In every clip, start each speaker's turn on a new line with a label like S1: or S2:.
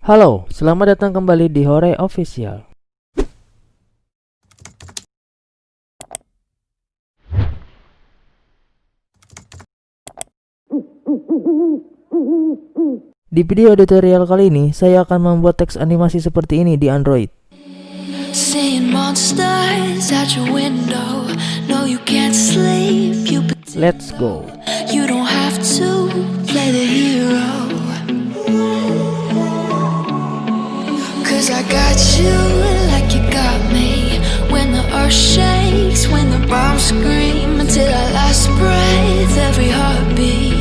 S1: Halo, selamat datang kembali di Hooray Official. Di video editorial kali ini, saya akan membuat teks animasi seperti ini di Android. Let's go.
S2: You don't have to play the hero, 'cause I got you like you got me. When the earth shakes, when the bombs scream, until our last breath, every heartbeat.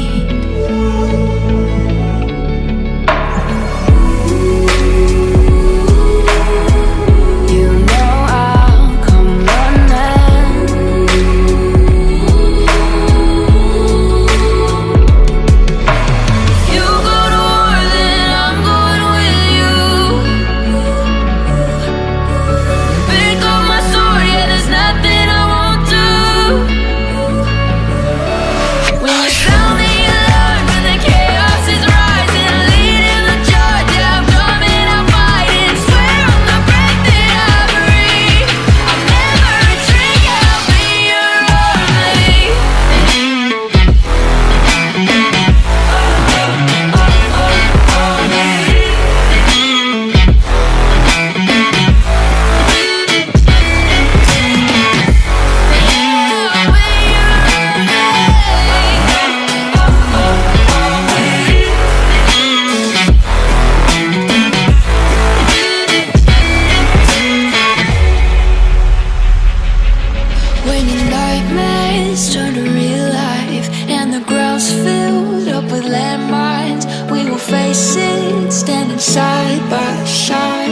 S2: Side by side,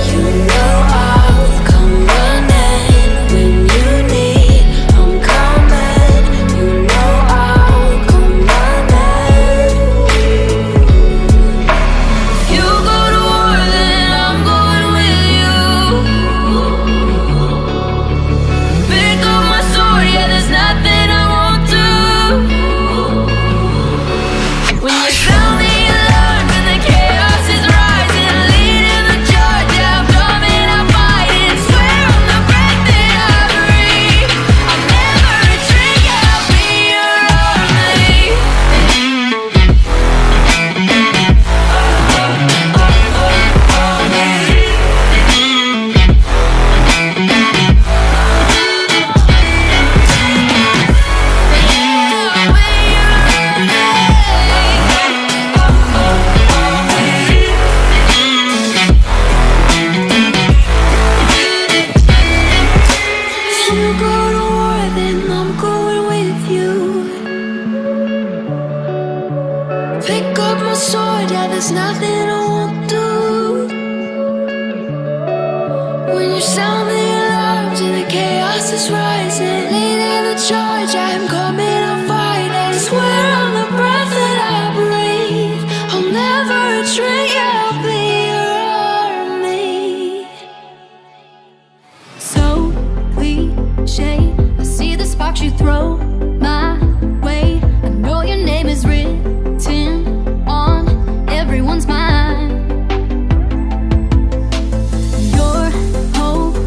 S2: you know I'll come running when you need. I'm coming, you know I'll come running. If you go to war, then I'm going with you. Pick up my sword, yeah, there's nothing I won't do. When you sound the alarm and the chaos is rising, leading the charge, yeah, I'm coming, I'm fighting. Swear on the breath that I breathe, I'll never retreat, yeah, I'll be your army. If you go to war, then I'm going with you. Pick up my sword, yeah, there's nothing I won't do. When you sound the alarms and the chaos is rising, leading the charge, I'm coming, I'm fighting. Swear on the breath that I breathe, I'll never retreat, yeah, I'll be your army.
S3: So cliche, I see the sparks you throw my way. I know your name is written on everyone's mind. Your hope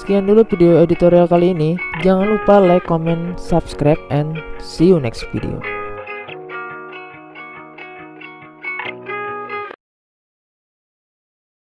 S1: Sekian dulu video editorial kali ini. Jangan lupa like, comment, subscribe, and see you next video.